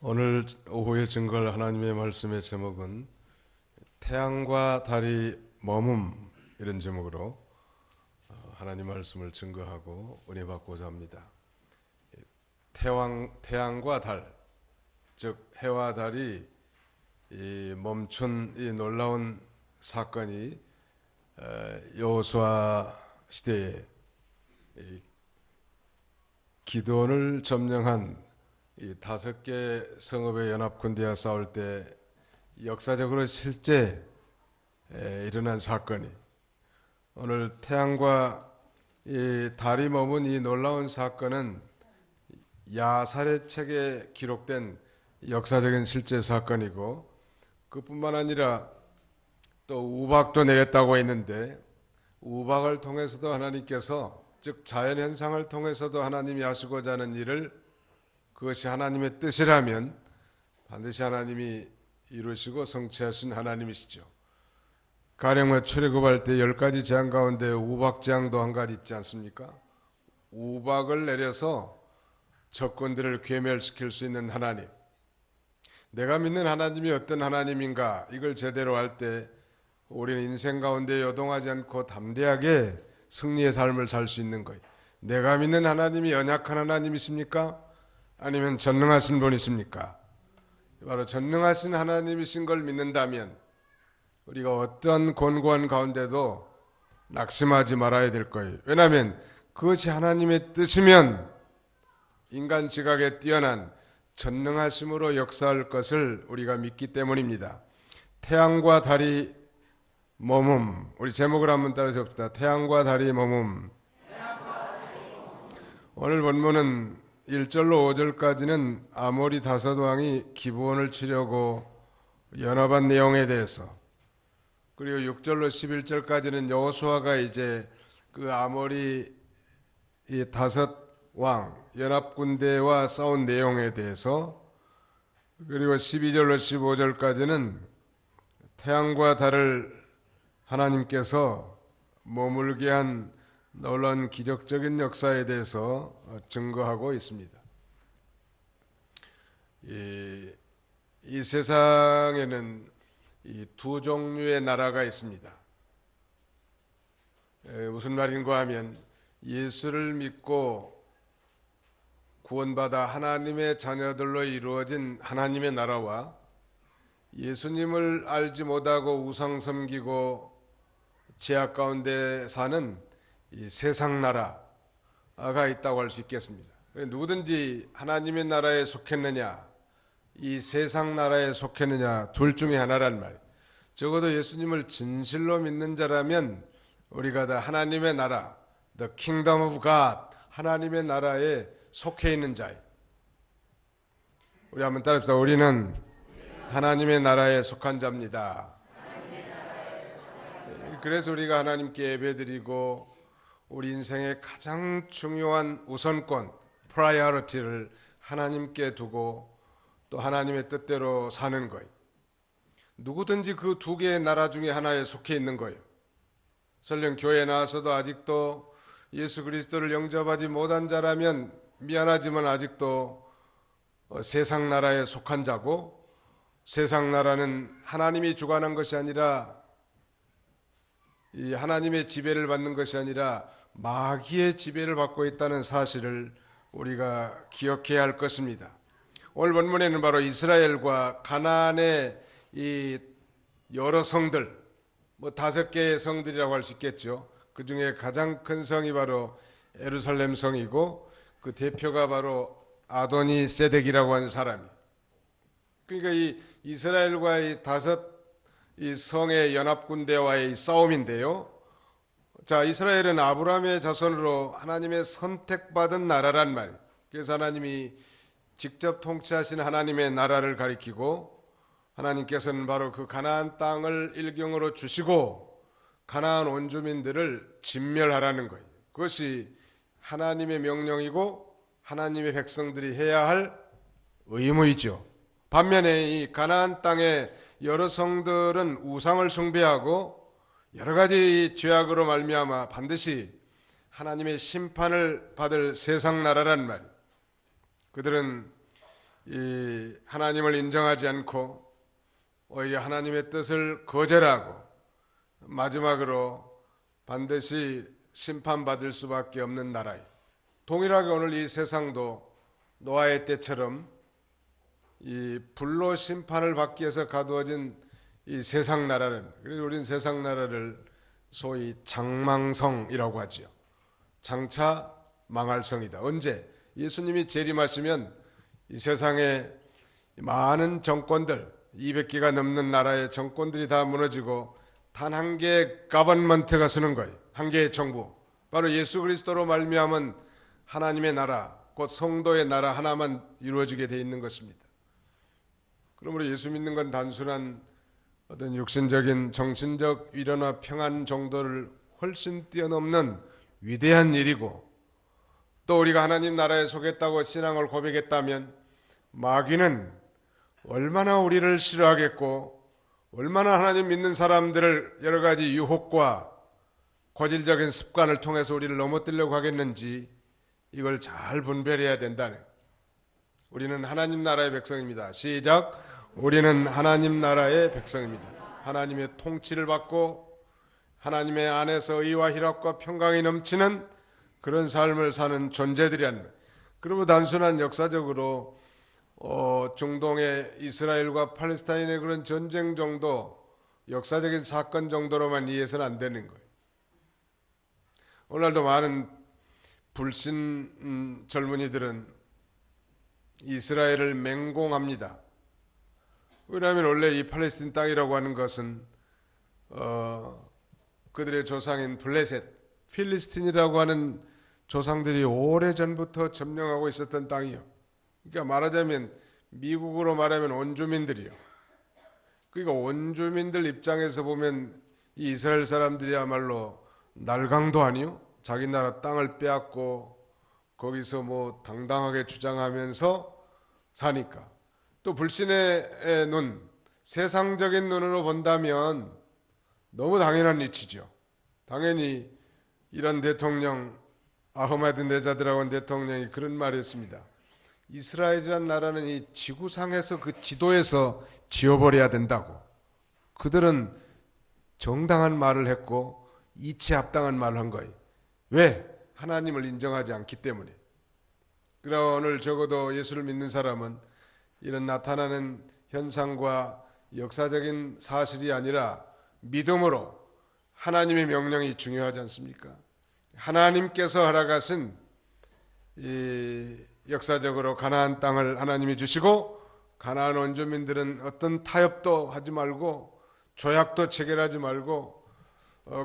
오늘 오후에 증거할 하나님의 말씀의 제목은 태양과 달이 머문, 이런 제목으로 하나님 말씀을 증거하고 은혜 받고자 합니다. 태양과 달, 즉 해와 달이 멈춘 이 놀라운 사건이 여호수아 시대에 기드온을 점령한 이 5개 성읍의 연합군대와 싸울 때 역사적으로 실제 일어난 사건이, 오늘 태양과 이 달이 머문 이 놀라운 사건은 야살의 책에 기록된 역사적인 실제 사건이고, 그뿐만 아니라 또 우박도 내렸다고 했는데, 우박을 통해서도 하나님께서, 즉 자연현상을 통해서도 하나님이 하시고자 하는 일을, 그것이 하나님의 뜻이라면 반드시 하나님이 이루시고 성취하신 하나님이시죠. 가령 출애굽할 때 10가지 재앙 가운데 우박 재앙도 한 가지 있지 않습니까? 우박을 내려서 적군들을 괴멸시킬 수 있는 하나님, 내가 믿는 하나님이 어떤 하나님인가, 이걸 제대로 할 때 우리는 인생 가운데 요동하지 않고 담대하게 승리의 삶을 살 수 있는 거예요. 내가 믿는 하나님이 연약한 하나님이십니까? 아니면 전능하신 분이십니까? 바로 전능하신 하나님이신 걸 믿는다면 우리가 어떤 곤고한 가운데도 낙심하지 말아야 될 거예요. 왜냐하면 그것이 하나님의 뜻이면 인간 지각에 뛰어난 전능하심으로 역사할 것을 우리가 믿기 때문입니다. 태양과 달이 머문, 우리 제목을 한번 따라서 봅시다. 태양과 달이 머문. 오늘 본문은 1절로 5절까지는 아모리 다섯 왕이 기브온을 치려고 연합한 내용에 대해서, 그리고 6절로 11절까지는 여호수아가 이제 그 아모리 이 다섯 왕 연합군대와 싸운 내용에 대해서, 그리고 12절로 15절까지는 태양과 달을 하나님께서 머물게 한 놀라운 기적적인 역사에 대해서 증거하고 있습니다. 이 세상에는 이 두 종류의 나라가 있습니다. 무슨 말인가 하면, 예수를 믿고 구원받아 하나님의 자녀들로 이루어진 하나님의 나라와, 예수님을 알지 못하고 우상 섬기고 죄악 가운데 사는 이 세상 나라가 있다고 할 수 있겠습니다. 누구든지 하나님의 나라에 속했느냐, 이 세상 나라에 속했느냐, 둘 중에 하나란 말이에요. 적어도 예수님을 진실로 믿는 자라면 우리가 다 하나님의 나라, The Kingdom of God, 하나님의 나라에 속해 있는 자예요. 우리 한번 따라합시다. 우리는 하나님의 나라에 속한 자입니다. 그래서 우리가 하나님께 예배드리고 우리 인생의 가장 중요한 우선권, 프라이어리티를 하나님께 두고 또 하나님의 뜻대로 사는 거예요. 누구든지 그 두 개의 나라 중에 하나에 속해 있는 거예요. 설령 교회에 나와서도 아직도 예수 그리스도를 영접하지 못한 자라면 미안하지만 아직도 세상 나라에 속한 자고, 세상 나라는 하나님이 주관한 것이 아니라, 이 하나님의 지배를 받는 것이 아니라 마귀의 지배를 받고 있다는 사실을 우리가 기억해야 할 것입니다. 오늘 본문에는 바로 이스라엘과 가나안의 이 여러 성들, 5개의 성들이라고 할 수 있겠죠. 그 중에 가장 큰 성이 바로 예루살렘 성이고, 그 대표가 바로 아도니 세덱이라고 하는 사람이. 그러니까 이 이스라엘과 이 성의 연합군대와의 싸움인데요. 자, 이스라엘은 아브라함의 자손으로 하나님의 선택받은 나라란 말이에요. 그래서 하나님이 직접 통치하신 하나님의 나라를 가리키고, 하나님께서는 바로 그 가나안 땅을 일경으로 주시고 가나안 원주민들을 진멸하라는 거예요. 그것이 하나님의 명령이고 하나님의 백성들이 해야 할 의무이죠. 반면에 이 가나안 땅의 여러 성들은 우상을 숭배하고 여러 가지 죄악으로 말미암아 반드시 하나님의 심판을 받을 세상 나라란 말이에요. 그들은 이 하나님을 인정하지 않고 오히려 하나님의 뜻을 거절하고 마지막으로 반드시 심판받을 수밖에 없는 나라예요. 동일하게 오늘 이 세상도 노아의 때처럼 이 불로 심판을 받기 위해서 가두어진 이 세상 나라는, 그래서 우리는 세상 나라를 소위 장망성이라고 하죠. 장차 망할 성이다. 언제? 예수님이 재림하시면 이 세상에 많은 정권들, 200개가 넘는 나라의 정권들이 다 무너지고 단 한 개의 가버먼트가 서는 거예요. 한 개의 정부. 바로 예수 그리스도로 말미암은 하나님의 나라, 곧 성도의 나라 하나만 이루어지게 돼 있는 것입니다. 그러므로 예수 믿는 건 단순한 어떤 육신적인 정신적 위로나 평안 정도를 훨씬 뛰어넘는 위대한 일이고, 또 우리가 하나님 나라에 속했다고 신앙을 고백했다면 마귀는 얼마나 우리를 싫어하겠고 얼마나 하나님 믿는 사람들을 여러 가지 유혹과 고질적인 습관을 통해서 우리를 넘어뜨리려고 하겠는지 이걸 잘 분별해야 된다네. 우리는 하나님 나라의 백성입니다. 시작. 우리는 하나님 나라의 백성입니다. 하나님의 통치를 받고 하나님의 안에서 의와 희락과 평강이 넘치는 그런 삶을 사는 존재들이라는 거예요. 그리고 단순한 역사적으로 중동의 이스라엘과 팔레스타인의 그런 전쟁 정도, 역사적인 사건 정도로만 이해해서는 안 되는 거예요. 오늘날도 많은 불신 젊은이들은 이스라엘을 맹공합니다. 왜냐하면 원래 이 팔레스틴 땅이라고 하는 것은 그들의 조상인 블레셋, 필리스틴이라고 하는 조상들이 오래전부터 점령하고 있었던 땅이요. 그러니까 말하자면 미국으로 말하면 원주민들이요. 그러니까 원주민들 입장에서 보면 이 이스라엘 사람들이야말로 날강도 아니요. 자기 나라 땅을 빼앗고 거기서 뭐 당당하게 주장하면서 사니까. 또 불신의 눈, 세상적인 눈으로 본다면 너무 당연한 이치죠. 당연히 이란 대통령 아흐마드네자드라고 하는 대통령이 그런 말을 했습니다. 이스라엘이란 나라는 이 지구상에서 그 지도에서 지워버려야 된다고. 그들은 정당한 말을 했고 이치합당한 말을 한 거예요. 왜? 하나님을 인정하지 않기 때문에. 그러나 오늘 적어도 예수를 믿는 사람은 이런 나타나는 현상과 역사적인 사실이 아니라 믿음으로 하나님의 명령이 중요하지 않습니까? 하나님께서 허락하신 이 역사적으로 가나안 땅을 하나님이 주시고 가나안 원주민들은 어떤 타협도 하지 말고 조약도 체결하지 말고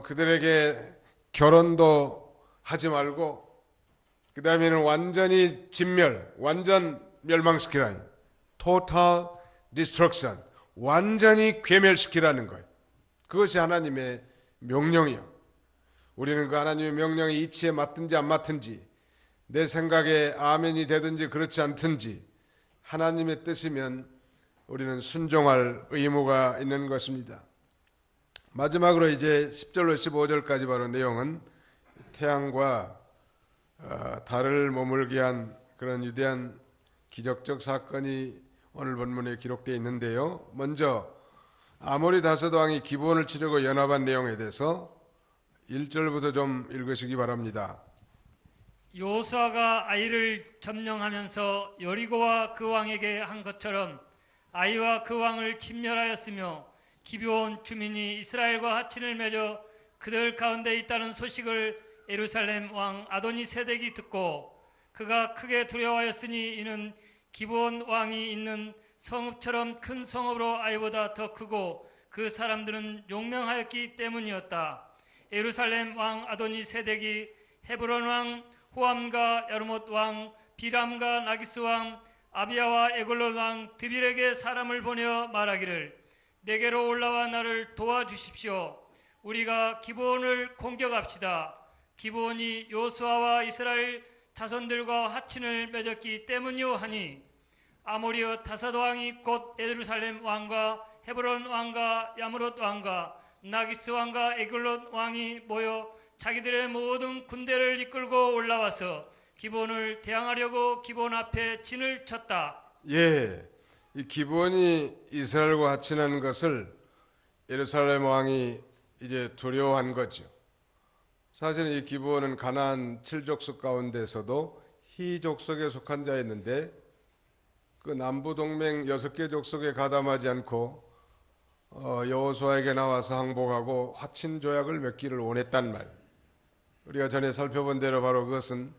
그들에게 결혼도 하지 말고 그 다음에는 완전히 진멸, 완전 멸망시키라니, total destruction, 완전히 괴멸시키라는 거예요. 그것이 하나님의 명령이요. 우리는 그 하나님의 명령이 이치에 맞든지 안 맞든지, 내 생각에 아멘이 되든지 그렇지 않든지 하나님의 뜻이면 우리는 순종할 의무가 있는 것입니다. 마지막으로 이제 10절로 15절까지 바로 내용은 태양과 달을 머물게 한 그런 위대한 기적적 사건이 오늘 본문에 기록되어 있는데요. 먼저 아모리 다섯 왕이 기브온을 치려고 연합한 내용에 대해서 1절부터 좀 읽으시기 바랍니다. 여호수아가 아이를 점령하면서 여리고와 그 왕에게 한 것처럼 아이와 그 왕을 진멸하였으며 기브온 주민이 이스라엘과 합친을 맺어 그들 가운데 있다는 소식을 예루살렘 왕 아도니세덱이 듣고 그가 크게 두려워하였으니 이는 기브온 왕이 있는 성읍처럼 큰 성읍으로 아이보다 더 크고 그 사람들은 용맹하였기 때문이었다. 예루살렘 왕 아도니세덱이 헤브론 왕 호암과 야르못 왕 비람과 나기스 왕 아비야와 에글론 왕 드빌에게 사람을 보내어 말하기를 내게로 올라와 나를 도와주십시오. 우리가 기브온을 공격합시다. 기브온이 여호수아와 이스라엘 자손들과 합친을 맺었기 때문이요 하니 아모리어 다사드 왕이 곧 예루살렘 왕과 헤브론 왕과 야므롯 왕과 나기스 왕과 에글론 왕이 모여 자기들의 모든 군대를 이끌고 올라와서 기브온을 대항하려고 기브온 앞에 진을 쳤다. 예, 이 기브온이 이스라엘과 하친하는 것을 예루살렘 왕이 이제 두려워한 거죠. 사실은 이 기브온은 가나안 7족속 가운데서도 히족속에 속한 자였는데 그 남부 동맹 6개 족속에 가담하지 않고 여호수아에게 나와서 항복하고 화친 조약을 맺기를 원했단 말. 우리가 전에 살펴본 대로 바로 그것은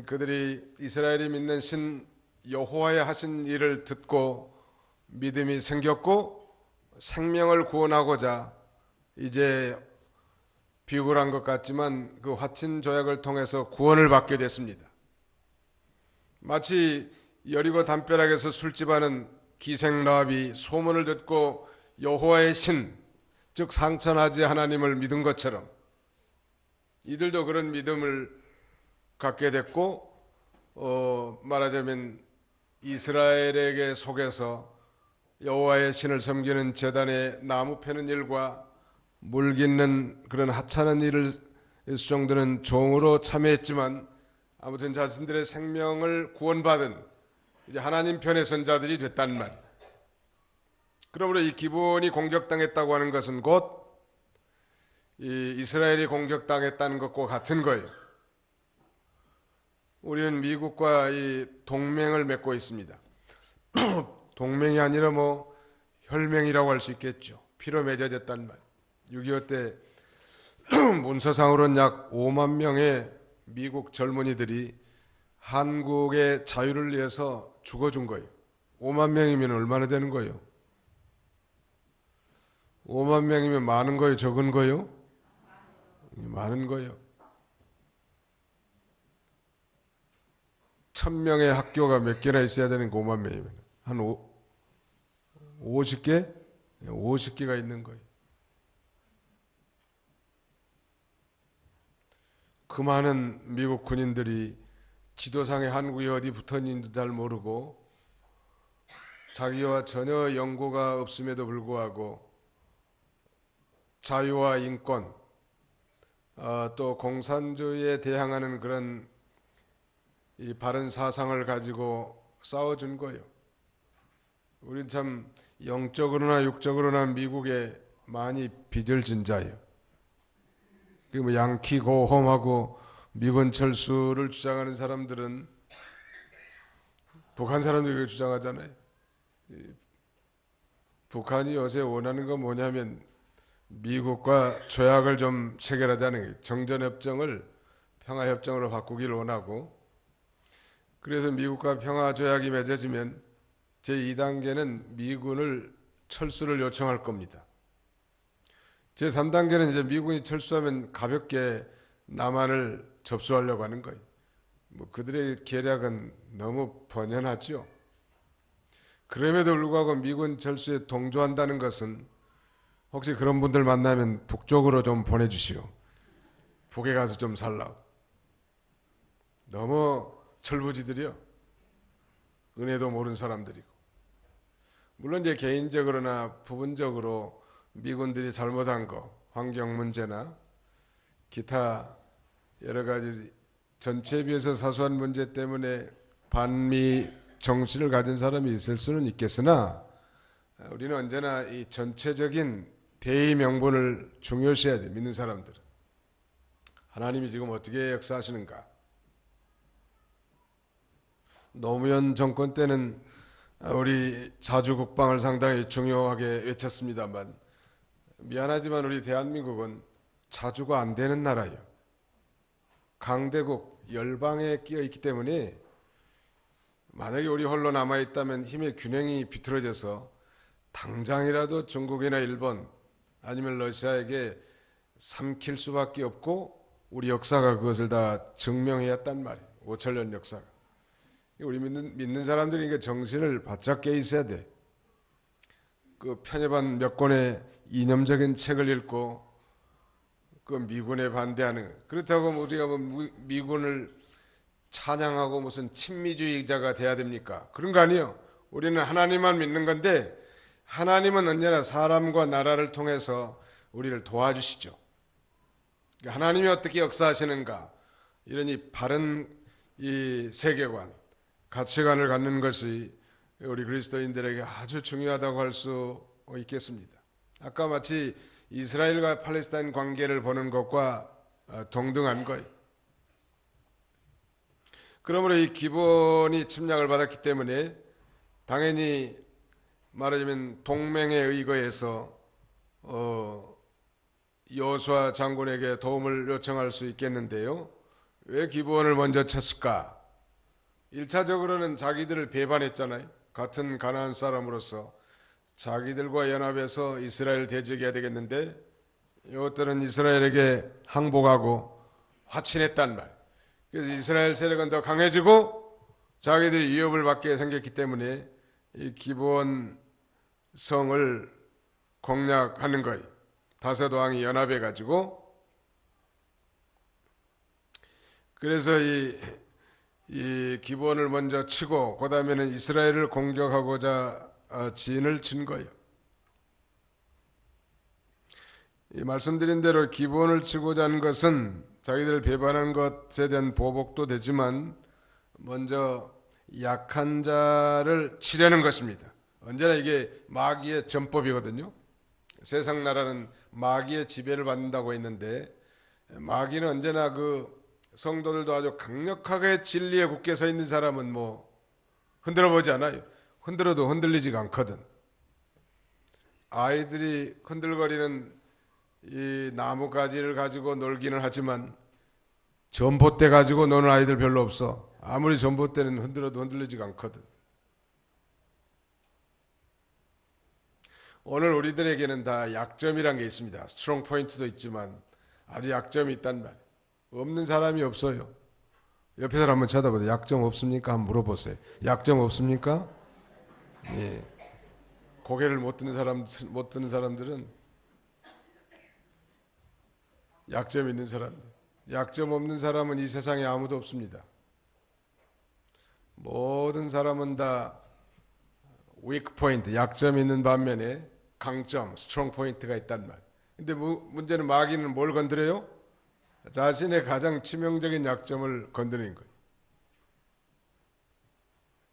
그들이 이스라엘이 믿는 신 여호와의 하신 일을 듣고 믿음이 생겼고 생명을 구원하고자 이제 비굴한 것 같지만 그 화친 조약을 통해서 구원을 받게 됐습니다. 마치 여리고 담벼락에서 술집하는 기생 라합이 소문을 듣고 여호와의 신, 즉 상천하지 하나님을 믿은 것처럼 이들도 그런 믿음을 갖게 됐고 말하자면 이스라엘에게 속에서 여호와의 신을 섬기는 제단에 나무 패는 일과 물 깃는 그런 하찮은 일을 수종드는 종으로 참여했지만 아무튼 자신들의 생명을 구원받은 이제 하나님 편의 선자들이 됐단 말. 그러므로 이 기브온이 공격당했다고 하는 것은 곧 이 이스라엘이 공격당했다는 것과 같은 거예요. 우리는 미국과 이 동맹을 맺고 있습니다. 동맹이 아니라 뭐 혈맹이라고 할 수 있겠죠. 피로 맺어졌단 말. 6.25 때 문서상으로는 약 5만 명의 미국 젊은이들이 한국의 자유를 위해서 죽어준 거예요. 5만 명이면 얼마나 되는 거예요? 5만 명이면 많은 거예요? 적은 거예요? 많은 거예요. 1000명의 학교가 몇 개나 있어야 되는 5만 명이면 한 50개? 50개가 있는 거예요. 그 많은 미국 군인들이 지도상에 한국이 어디 붙었는지도 잘 모르고 자기와 전혀 연고가 없음에도 불구하고 자유와 인권 또 공산주의에 대항하는 그런 이 바른 사상을 가지고 싸워준 거예요. 우린 참 영적으로나 육적으로나 미국에 많이 빚을 진 자예요. 뭐 양키 고홈하고 미군 철수를 주장하는 사람들은 북한 사람들이 주장하잖아요. 북한이 요새 원하는 건 뭐냐면 미국과 조약을 좀 체결하자는 거예요. 정전협정을 평화협정으로 바꾸기를 원하고, 그래서 미국과 평화조약이 맺어지면 제2단계는 미군을 철수를 요청할 겁니다. 제3단계는 이제 미군이 철수하면 가볍게 남한을 접수하려고 하는 거예요. 뭐 그들의 계략은 너무 번연하죠. 그럼에도 불구하고 미군 철수에 동조한다는 것은 혹시 그런 분들 만나면 북쪽으로 좀 보내주시오. 북에 가서 좀 살라고. 너무 철부지들이요. 은혜도 모르는 사람들이고. 물론 이제 개인적으로나 부분적으로 미군들이 잘못한 거, 환경 문제나 기타 여러 가지 전체에 비해서 사소한 문제 때문에 반미 정신을 가진 사람이 있을 수는 있겠으나 우리는 언제나 이 전체적인 대의 명분을 중요시해야 돼. 믿는 사람들은 하나님이 지금 어떻게 역사하시는가. 노무현 정권 때는 우리 자주 국방을 상당히 중요하게 외쳤습니다만 미안하지만 우리 대한민국은 자주가 안 되는 나라예요. 강대국 열방에 끼어 있기 때문에 만약에 우리 홀로 남아있다면 힘의 균형이 비틀어져서 당장이라도 중국이나 일본 아니면 러시아에게 삼킬 수밖에 없고 우리 역사가 그것을 다 증명해야 했단 말이에요. 5천년 역사가. 우리 믿는 사람들이 정신을 바짝 깨 있어야 돼. 그 편협한 몇 권의 이념적인 책을 읽고 그 미군에 반대하는, 그렇다고 우리가 뭐 미군을 찬양하고 무슨 친미주의자가 돼야 됩니까? 그런 거 아니에요. 우리는 하나님만 믿는 건데 하나님은 언제나 사람과 나라를 통해서 우리를 도와주시죠. 하나님이 어떻게 역사하시는가, 이런 이 바른 이 세계관, 가치관을 갖는 것이 우리 그리스도인들에게 아주 중요하다고 할 수 있겠습니다. 아까 마치 이스라엘과 팔레스타인 관계를 보는 것과 동등한 거예요. 그러므로 이 기본이 침략을 받았기 때문에 당연히 말하자면 동맹에 의거해서 여호수아 장군에게 도움을 요청할 수 있겠는데요. 왜 기브온을 먼저 쳤을까? 1차적으로는 자기들을 배반했잖아요. 같은 가나안 사람으로서 자기들과 연합해서 이스라엘 대적해야 되겠는데 이것들은 이스라엘에게 항복하고 화친했단 말. 그래서 이스라엘 세력은 더 강해지고 자기들이 위협을 받게 생겼기 때문에 이 기브온 성을 공략하는 거예요. 다섯 왕이 연합해 가지고 그래서 이 기브온을 먼저 치고 그 다음에는 이스라엘을 공격하고자 진을 친 거예요. 이 말씀드린 대로 기브온을 치고자 하는 것은 자기들을 배반한 것에 대한 보복도 되지만 먼저 약한 자를 치려는 것입니다. 언제나 이게 마귀의 전법이거든요. 세상 나라는 마귀의 지배를 받는다고 했는데 마귀는 언제나 그 성도들도 아주 강력하게 진리에 굳게 서 있는 사람은 뭐 흔들어 보지 않아요. 흔들어도 흔들리지가 않거든. 아이들이 흔들거리는 이 나뭇가지를 가지고 놀기는 하지만 전봇대 가지고 노는 아이들 별로 없어. 아무리 전봇대는 흔들어도 흔들리지가 않거든. 오늘 우리들에게는 다 약점이란 게 있습니다. 스트롱 포인트도 있지만 아주 약점이 있단 말이에요. 없는 사람이 없어요. 옆에 사람 한번 쳐다보세요. 약점 없습니까? 한번 물어보세요. 약점 없습니까? 예. 고개를 못 드는 사람들은 약점 있는 사람들. 약점 없는 사람은 이 세상에 아무도 없습니다. 모든 사람은 다 weak point, 약점 있는 반면에 강점, strong point가 있단 말. 근데 문제는 마귀는 뭘 건드려요? 자신의 가장 치명적인 약점을 건드리는 거예요.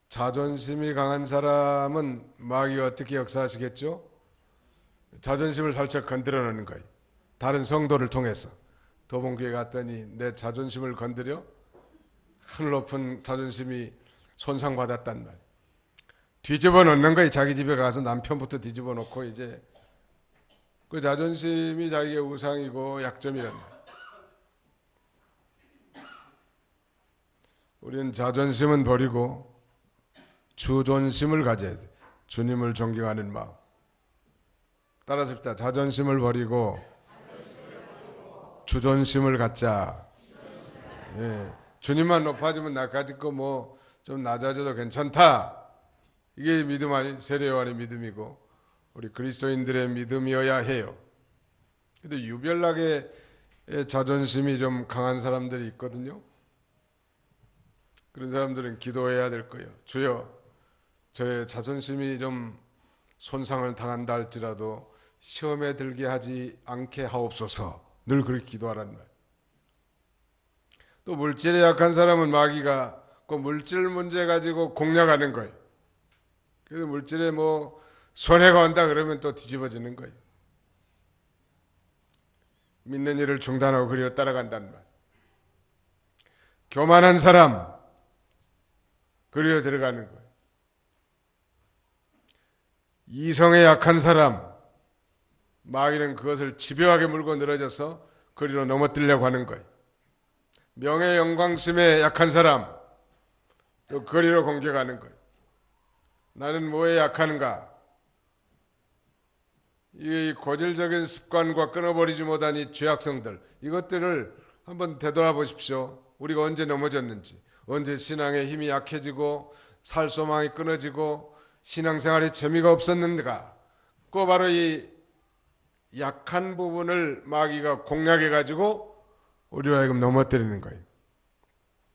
자존심이 강한 사람은 마귀가 어떻게 역사하시겠죠? 자존심을 살짝 건드려 놓는 거예요. 다른 성도를 통해서. 도봉교회 갔더니 내 자존심을 건드려 하늘 높은 자존심이 손상받았단 말이에요. 뒤집어 놓는 거예요. 자기 집에 가서 남편부터 뒤집어 놓고 이제 그 자존심이 자기의 우상이고 약점이란 말이에요. 우리는 자존심은 버리고 주존심을 가져야 돼. 주님을 존경하는 마음. 따라서 합시다. 자존심을 버리고 주존심을 갖자. 예. 주님만 높아지면 나 가질 거 뭐 좀 낮아져도 괜찮다. 이게 믿음 아니 세례요한의 믿음이고 우리 그리스도인들의 믿음이어야 해요. 근데 유별나게 자존심이 좀 강한 사람들이 있거든요. 그런 사람들은 기도해야 될 거예요. 주여, 저의 자존심이 좀 손상을 당한다 할지라도 시험에 들게 하지 않게 하옵소서. 늘 그렇게 기도하란 말. 또 물질에 약한 사람은 마귀가 그 물질 문제 가지고 공략하는 거예요. 그래서 물질에 뭐 손해가 온다 그러면 또 뒤집어지는 거예요. 믿는 일을 중단하고 그리고 따라간다는 말. 교만한 사람 그리고 들어가는 거예요. 이성에 약한 사람 마귀는 그것을 집요하게 물고 늘어져서 그리로 넘어뜨리려고 하는 거예요. 명예 영광심에 약한 사람 또 거리로 공격하는 거예요. 나는 뭐에 약하는가? 이 고질적인 습관과 끊어버리지 못한 이 죄악성들 이것들을 한번 되돌아보십시오. 우리가 언제 넘어졌는지, 언제 신앙의 힘이 약해지고 살소망이 끊어지고 신앙생활에 재미가 없었는가? 그 바로 이 약한 부분을 마귀가 공략해가지고 우리로 하여금 넘어뜨리는 거예요.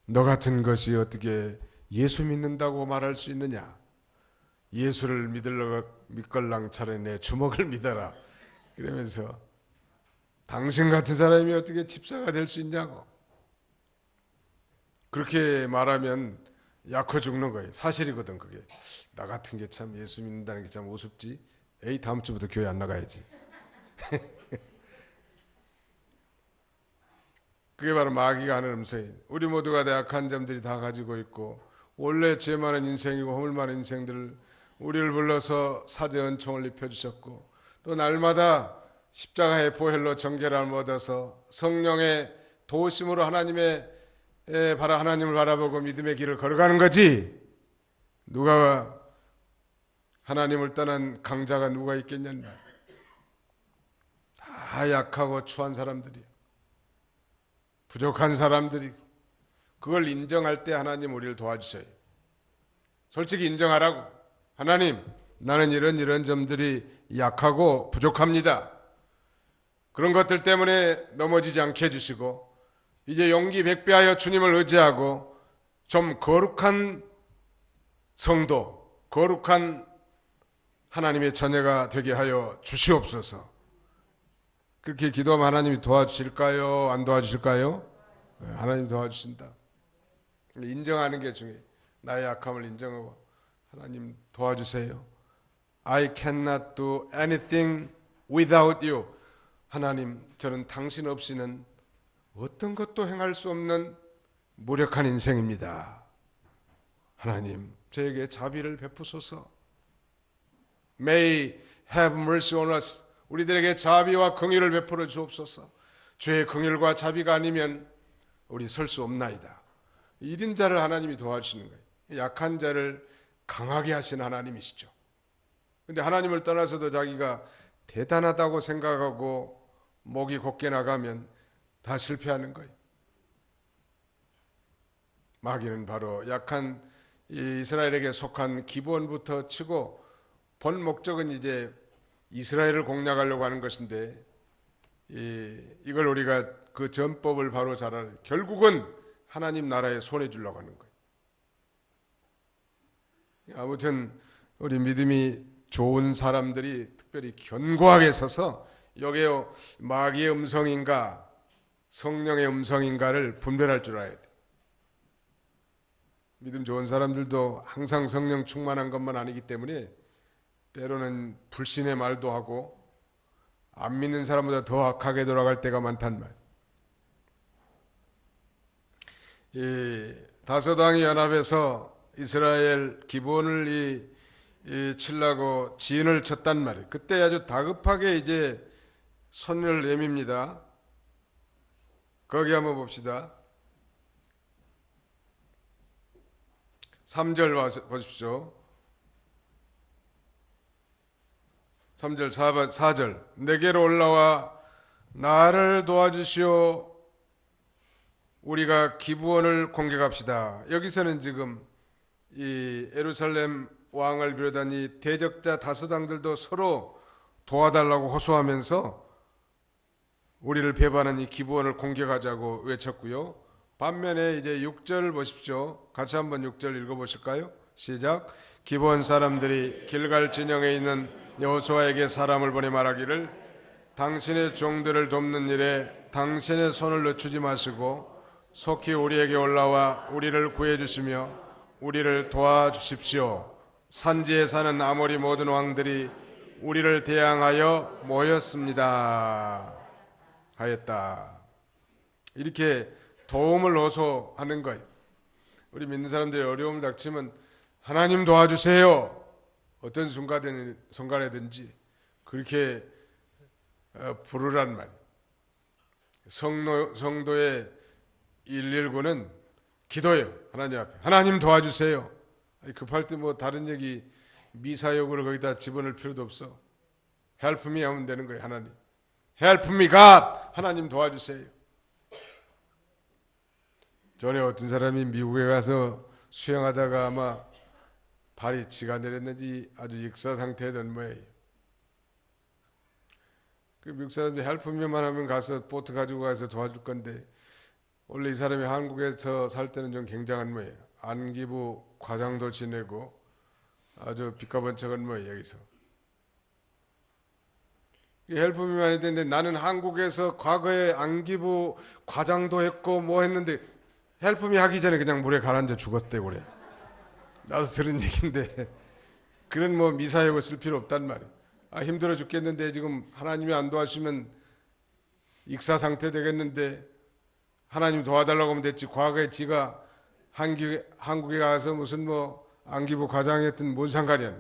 너 같은 것이 어떻게 예수 믿는다고 말할 수 있느냐? 예수를 믿걸랑 차라리 내 주먹을 믿어라. 이러면서 당신 같은 사람이 어떻게 집사가 될 수 있냐고. 그렇게 말하면 약해 죽는 거예요. 사실이거든 그게. 나 같은 게 참 예수 믿는다는 게 참 우습지. 에이 다음 주부터 교회 안 나가야지. 그게 바로 마귀가 하는 음성이에요. 우리 모두가 다 약한 점들이 다 가지고 있고 원래 죄 많은 인생이고 허물 많은 인생들을 우리를 불러서 사죄 은총을 입혀주셨고 또 날마다 십자가의 보혈로 정결함을 얻어서 성령의 도우심으로 하나님을 바라보고 믿음의 길을 걸어가는 거지. 누가 하나님을 떠난 강자가 누가 있겠냐는 말. 다 약하고 추한 사람들이, 부족한 사람들이. 그걸 인정할 때 하나님 우리를 도와주셔요. 솔직히 인정하라고. 하나님, 나는 이런 점들이 약하고 부족합니다. 그런 것들 때문에 넘어지지 않게 해주시고 이제 용기 백배하여 주님을 의지하고 좀 거룩한 성도, 거룩한 하나님의 자녀가 되게 하여 주시옵소서. 그렇게 기도하면 하나님이 도와주실까요? 안 도와주실까요? 하나님 도와주신다. 인정하는 게 중요해요. 나의 약함을 인정하고 하나님 도와주세요. I cannot do anything without you. 하나님, 저는 당신 없이는 어떤 것도 행할 수 없는 무력한 인생입니다. 하나님, 저에게 자비를 베푸소서. May have mercy on us. 우리들에게 자비와 긍휼을 베풀어 주옵소서. 주의 긍휼과 자비가 아니면 우리 설 수 없나이다. 1인자를 하나님이 도와주시는 거예요. 약한 자를 강하게 하시는 하나님이시죠. 근데 하나님을 떠나서도 자기가 대단하다고 생각하고 목이 곧게 나가면 다 실패하는 거예요. 마귀는 바로 약한 이스라엘에게 속한 기본부터 치고 본 목적은 이제 이스라엘을 공략하려고 하는 것인데 이걸 우리가 그 전법을 바로 잘 알아요. 결국은 하나님 나라에 손해 주려고 하는 거예요. 아무튼 우리 믿음이 좋은 사람들이 특별히 견고하게 서서 여기요 마귀의 음성인가 성령의 음성인가를 분별할 줄 알아야 돼. 믿음 좋은 사람들도 항상 성령 충만한 것만 아니기 때문에 때로는 불신의 말도 하고 안 믿는 사람보다 더 악하게 돌아갈 때가 많단 말. 이 다소당이 연합해서 이스라엘 기본을 치려고 진을 쳤단 말이에요. 그때 아주 다급하게 이제 손을 내밉니다. 거기 한번 봅시다. 3절 보십시오. 3절 4절 내게로 올라와 나를 도와주시오. 우리가 기브온을 공격합시다. 여기서는 지금 이 예루살렘 왕을 비롯한 이 대적자 다수당들도 서로 도와달라고 호소하면서 우리를 배반한 이 기브온을 공격하자고 외쳤고요. 반면에 이제 6절 보십시오. 같이 한번 6절 읽어보실까요? 시작. 기브온 사람들이 길갈 진영에 있는 여호수아에게 사람을 보내 말하기를 당신의 종들을 돕는 일에 당신의 손을 늦추지 마시고 속히 우리에게 올라와 우리를 구해주시며 우리를 도와주십시오. 산지에 사는 아모리 모든 왕들이 우리를 대항하여 모였습니다 하였다. 이렇게 도움을 호소하는 거예요. 우리 믿는 사람들이 어려움을 닥치면 하나님 도와주세요. 어떤 순간에든지 그렇게 부르란 말이에요. 성도의 119는 기도예요. 하나님 앞에 하나님 도와주세요. 급할 때 뭐 다른 얘기 미사역으로 거기다 집어넣을 필요도 없어. Help me 하면 되는 거예요. 하나님 Help me God. 하나님 도와주세요. 전에 어떤 사람이 미국에 가서 수영하다가 아마 발이 치가 내렸는지 아주 익사 상태던 모양이에요. 그 미국 사람들이 Help me만 하면 가서 보트 가지고 가서 도와줄 건데 원래 이 사람이 한국에서 살 때는 좀 굉장한 모양이에요. 안기부 과장도 지내고 아주 빚가번쩍한 모양이에요. 여기서 헬프미만 했는데 나는 한국에서 과거에 안기부 과장도 했고 뭐 했는데 헬프미 하기 전에 그냥 물에 가라앉아 죽었대 그래. 나도 들은 얘기인데 그런 뭐 미사여구 쓸 필요 없단 말이에요. 힘들어 죽겠는데 지금 하나님이 안 도와주시면 익사 상태 되겠는데 하나님 도와달라고 하면 됐지. 과거에 지가 한국에 가서 무슨 뭐 안기부 과장했던 뭔 상관이야.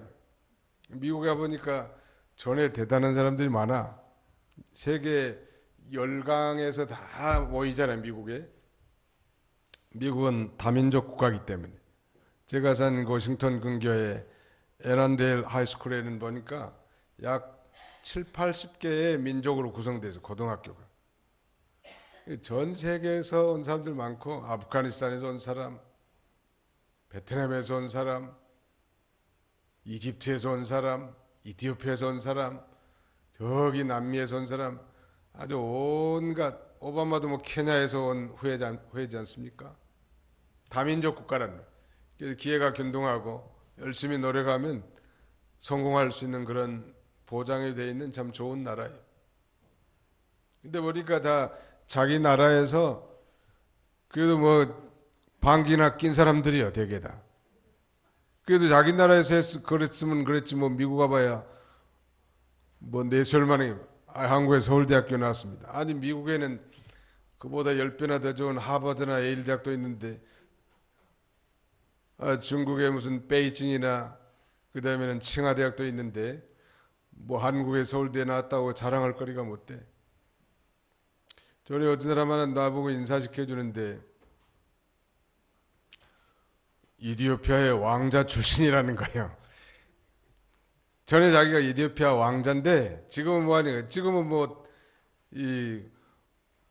미국에 가보니까 전에 대단한 사람들이 많아. 세계 열강에서 다 모이잖아요, 미국에. 미국은 다민족 국가이기 때문에. 제가 산 워싱턴 근교의 에란델 하이스쿨에는 보니까 약 7, 80개의 민족으로 구성돼서 고등학교가. 전 세계에서 온 사람들 많고, 아프가니스탄에서 온 사람, 베트남에서 온 사람, 이집트에서 온 사람, 이티오피아에서 온 사람, 저기 남미에서 온 사람, 아주 온갖, 오바마도 뭐 케냐에서 온 후예지 않습니까? 다민족 국가라는 거예요. 그래서 기회가 균등하고 열심히 노력하면 성공할 수 있는 그런 보장이 되어 있는 참 좋은 나라예요. 근데 보니까 다 자기 나라에서 그래도 뭐 반기나 낀 사람들이요, 대개 다. 그래도 자기 나라에서 그랬으면 그랬지 뭐 미국 가봐야 뭐 4살 만에 한국에 서울대학교 나왔습니다. 아니 미국에는 그보다 10배나 더 좋은 하버드나 예일 대학도 있는데 중국에 무슨 베이징이나 그 다음에는 칭화대학도 있는데 뭐 한국에 서울대 나왔다고 자랑할 거리가 못 돼. 전에 어떤 사람 하나 나보고 인사시켜 주는데 이디오피아의 왕자 출신이라는 거예요. 전에 자기가 이디오피아 왕자인데 지금은 뭐하니? 지금은 뭐 이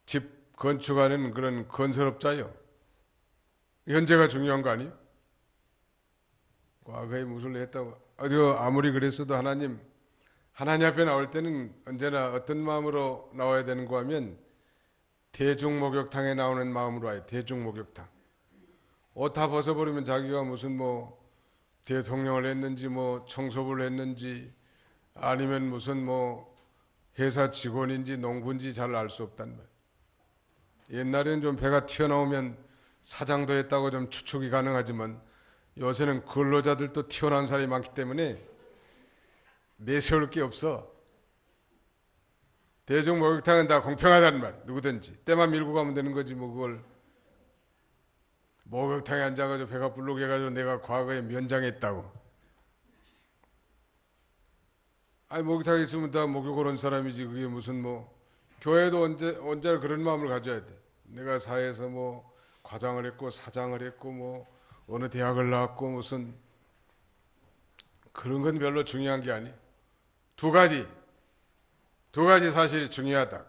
집 건축하는 그런 건설업자요. 현재가 중요한 거 아니에요? 과거에 무슨 일 했다고. 아무리 그랬어도 하나님 앞에 나올 때는 언제나 어떤 마음으로 나와야 되는가 하면 대중목욕탕에 나오는 마음으로 와요. 대중목욕탕. 옷 다 벗어버리면 자기가 무슨 뭐 대통령을 했는지 뭐 청소부를 했는지 아니면 무슨 뭐 회사 직원인지 농부인지 잘 알 수 없단 말이에요. 옛날에는 좀 배가 튀어나오면 사장도 했다고 좀 추측이 가능하지만 요새는 근로자들도 튀어나온 사람이 많기 때문에 내세울 게 없어. 대중목욕탕은 다 공평하다는 말. 누구든지 때만 밀고 가면 되는 거지 뭐 그걸 목욕탕에 앉아가지고 배가 불룩해가지고 내가 과거에 면장했다고. 아니 목욕탕에 있으면 다 목욕을 한 사람이지 그게 무슨 뭐 교회도 언제나 그런 마음을 가져야 돼. 내가 사회에서 뭐 과장을 했고 사장을 했고 뭐 어느 대학을 나왔고 무슨 그런 건 별로 중요한 게 아니에요. 두 가지 사실이 중요하다.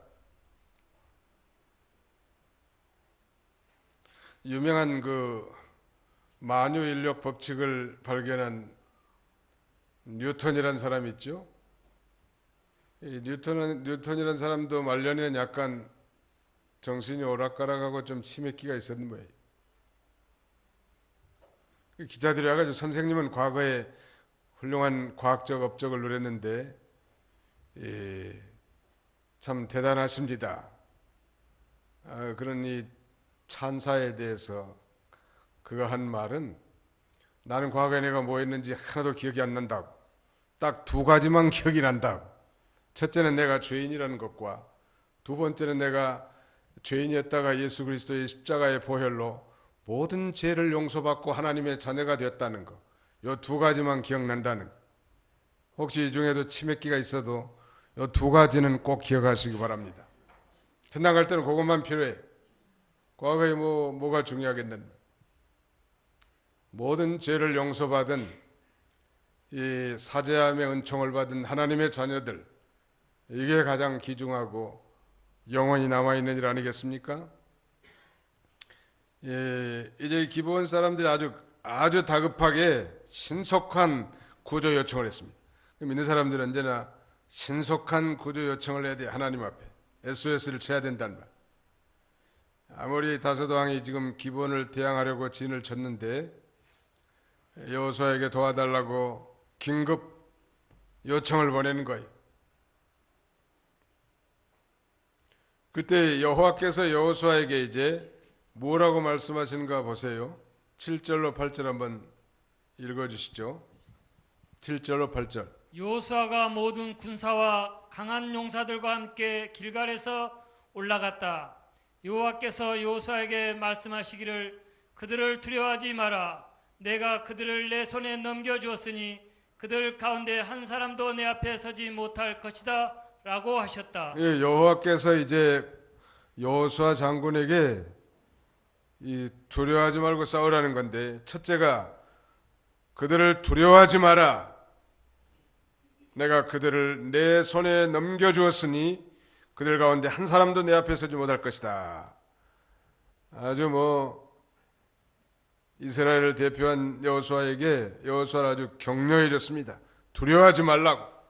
유명한 그 만유인력 법칙을 발견한 뉴턴이라는 사람이 있죠. 이 뉴턴이라는 사람도 말년에는 약간 정신이 오락가락하고 좀 치매기가 있었는 거예요. 기자들이 와가지고 선생님은 과거에 훌륭한 과학적 업적을 누렸는데 참 대단하십니다. 그런 이 찬사에 대해서 그가 한 말은 나는 과거에 내가 뭐 했는지 하나도 기억이 안 난다고. 딱 2가지만 기억이 난다고. 첫째는 내가 죄인이라는 것과 두 번째는 내가 죄인이었다가 예수 그리스도의 십자가의 보혈로 모든 죄를 용서받고 하나님의 자녀가 되었다는 것. 이 2가지만 기억난다는 것. 혹시 이 중에도 치매기가 있어도 이 2가지는 꼭 기억하시기 바랍니다. 전당 갈 때는 그것만 필요해. 과거에 뭐가 중요하겠는데. 모든 죄를 용서받은 이 사죄함의 은총을 받은 하나님의 자녀들, 이게 가장 귀중하고 영원히 남아있는 일 아니겠습니까? 이제 기본 사람들이 아주 다급하게 신속한 구조 요청을 했습니다. 믿는 사람들은 언제나 신속한 구조 요청을 해야 돼. 하나님 앞에 SOS를 쳐야 된다는 말. 아무리 다소도 왕이 지금 기본을 대항하려고 진을 쳤는데 여호수아에게 도와달라고 긴급 요청을 보내는 거예요. 그때 여호와께서 여호수아에게 이제 뭐라고 말씀하시는가 보세요. 7절로 8절 한번 읽어주시죠. 7절로 8절. 여호수아가 모든 군사와 강한 용사들과 함께 길갈에서 올라갔다. 여호와께서 여호수아에게 말씀하시기를 그들을 두려워하지 마라. 내가 그들을 내 손에 넘겨주었으니 그들 가운데 한 사람도 내 앞에 서지 못할 것이다 라고 하셨다. 예, 여호와께서 이제 여호수아 장군에게 이 두려워하지 말고 싸우라는 건데, 첫째가 그들을 두려워하지 마라. 내가 그들을 내 손에 넘겨주었으니 그들 가운데 한 사람도 내 앞에 서지 못할 것이다. 아주 이스라엘을 대표한 여호수아에게 여호수아를 아주 격려해 줬습니다. 두려워하지 말라고.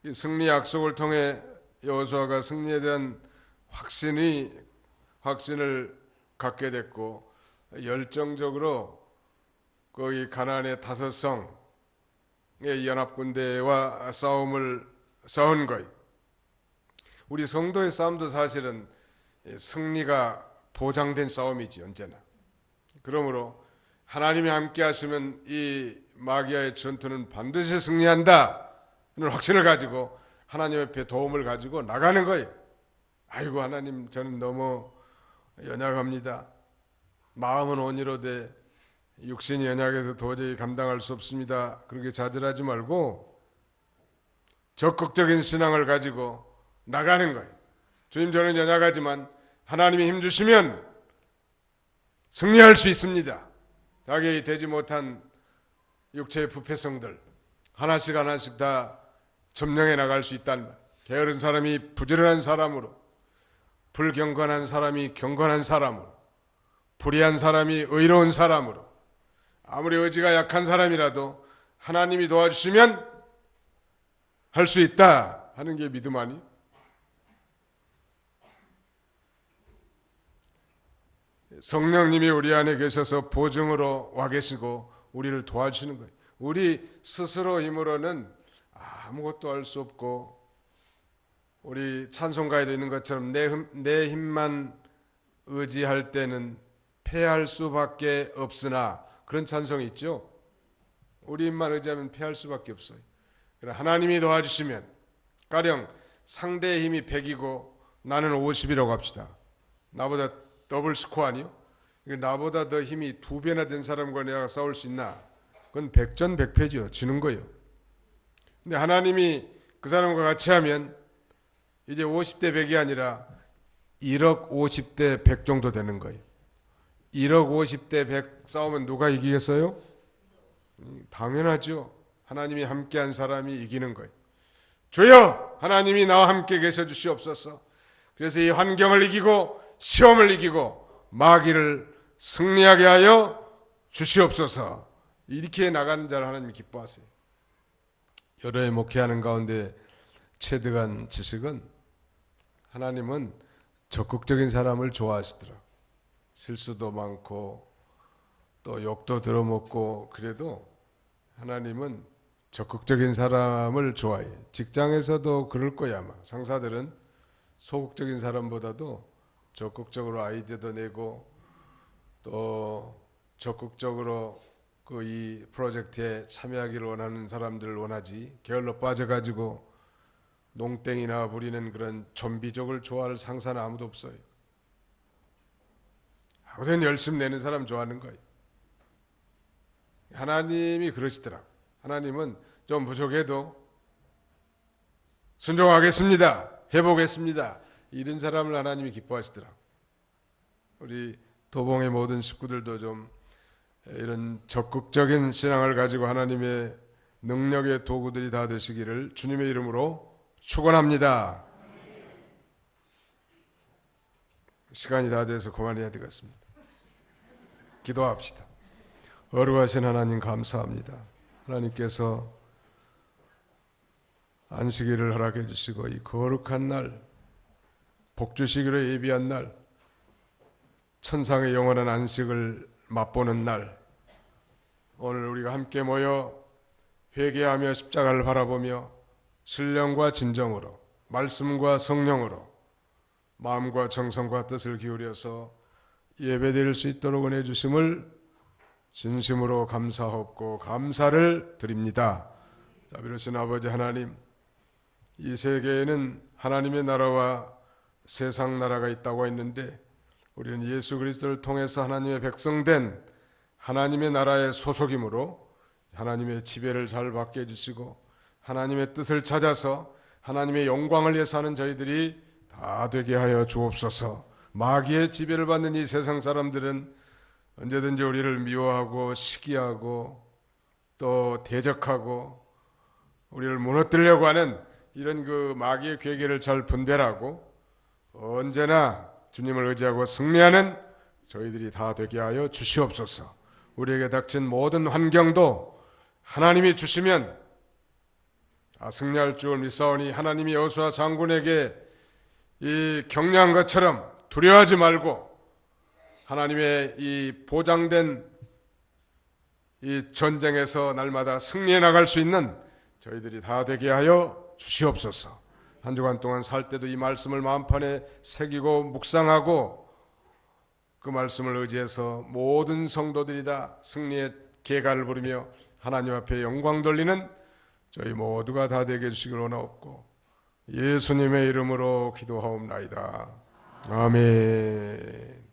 이 승리 약속을 통해 여호수아가 승리에 대한 확신을 갖게 됐고, 열정적으로 거기 가나안의 5성의 연합군대와 싸운 거예요. 우리 성도의 싸움도 사실은 승리가 보장된 싸움이지, 언제나. 그러므로 하나님이 함께 하시면 이 마귀와의 전투는 반드시 승리한다 는 확신을 가지고 하나님 옆에 도움을 가지고 나가는 거예요. 아이고, 하나님, 저는 너무 연약합니다. 마음은 온유로되 육신이 연약해서 도저히 감당할 수 없습니다. 그렇게 좌절하지 말고 적극적인 신앙을 가지고 나가는 거예요. 주님, 저는 연약하지만 하나님이 힘 주시면 승리할 수 있습니다. 자기 되지 못한 육체의 부패성들 하나씩 다 점령해 나갈 수 있다는 말. 게으른 사람이 부지런한 사람으로, 불경건한 사람이 경건한 사람으로, 불의한 사람이 의로운 사람으로, 아무리 의지가 약한 사람이라도 하나님이 도와주시면 할 수 있다 하는 게 믿음 아니? 성령님이 우리 안에 계셔서 보증으로 와 계시고 우리를 도와주시는 거예요. 우리 스스로 힘으로는 아무것도 할 수 없고, 우리 찬송가에도 있는 것처럼 내 힘만 의지할 때는 패할 수밖에 없으나, 그런 찬송이 있죠. 우리 힘만 의지하면 패할 수밖에 없어요. 그러나 하나님이 도와주시면, 가령 상대의 힘이 100이고 나는 50이라고 합시다. 나보다 더블 스코어 아니요? 나보다 더 힘이 2배나 된 사람과 내가 싸울 수 있나? 그건 백전백패죠. 지는 거예요. 근데 하나님이 그 사람과 같이 하면 이제 50대 100이 아니라 1억 50대 100 정도 되는 거예요. 1억 50대 100 싸우면 누가 이기겠어요? 당연하죠. 하나님이 함께한 사람이 이기는 거예요. 주여, 하나님이 나와 함께 계셔 주시옵소서. 그래서 이 환경을 이기고 시험을 이기고 마귀를 승리하게 하여 주시옵소서. 이렇게 나가는 자를 하나님이 기뻐하세요. 여러 해 목회하는 가운데 체득한 지식은, 하나님은 적극적인 사람을 좋아하시더라. 실수도 많고 또 욕도 들어먹고, 그래도 하나님은 적극적인 사람을 좋아해. 직장에서도 그럴 거야. 아마 상사들은 소극적인 사람보다도 적극적으로 아이디어도 내고 또 적극적으로 이 프로젝트에 참여하기를 원하는 사람들을 원하지, 게을러 빠져가지고 농땡이나 부리는 그런 좀비족을 좋아할 상사는 아무도 없어요. 아무튼 열심히 내는 사람 좋아하는 거예요. 하나님이 그러시더라고. 하나님은 좀 부족해도 순종하겠습니다, 해보겠습니다, 이런 사람을 하나님이 기뻐하시더라고. 우리 도봉의 모든 식구들도 좀 이런 적극적인 신앙을 가지고 하나님의 능력의 도구들이 다 되시기를 주님의 이름으로 축원합니다. 시간이 다 돼서 그만해야 되겠습니다. 기도합시다. 거룩하신 하나님, 감사합니다. 하나님께서 안식일을 허락해 주시고 이 거룩한 날, 복 주시기로 예비한 날, 천상의 영원한 안식을 맛보는 날, 오늘 우리가 함께 모여 회개하며 십자가를 바라보며 신령과 진정으로, 말씀과 성령으로 마음과 정성과 뜻을 기울여서 예배드릴 수 있도록 은혜 주심을 진심으로 감사하고 감사를 드립니다. 자비로우신 아버지 하나님, 이 세계에는 하나님의 나라와 세상 나라가 있다고 했는데 우리는 예수 그리스도를 통해서 하나님의 백성된 하나님의 나라의 소속이므로 하나님의 지배를 잘 받게 해주시고 하나님의 뜻을 찾아서 하나님의 영광을 위해서 하는 저희들이 다 되게 하여 주옵소서. 마귀의 지배를 받는 이 세상 사람들은 언제든지 우리를 미워하고 시기하고 또 대적하고 우리를 무너뜨리려고 하는 이런 그 마귀의 괴계를 잘 분별하고 언제나 주님을 의지하고 승리하는 저희들이 다 되게 하여 주시옵소서. 우리에게 닥친 모든 환경도 하나님이 주시면 승리할 줄 믿사오니 하나님이 여호수아 장군에게 이 격려한 것처럼 두려워하지 말고 하나님의 이 보장된 이 전쟁에서 날마다 승리해 나갈 수 있는 저희들이 다 되게 하여 주시옵소서. 한 주간 동안 살 때도 이 말씀을 마음판에 새기고 묵상하고 그 말씀을 의지해서 모든 성도들이 다 승리의 계가를 부르며 하나님 앞에 영광 돌리는 저희 모두가 다 되게 해주시길 원하옵고 예수님의 이름으로 기도하옵나이다. 아멘.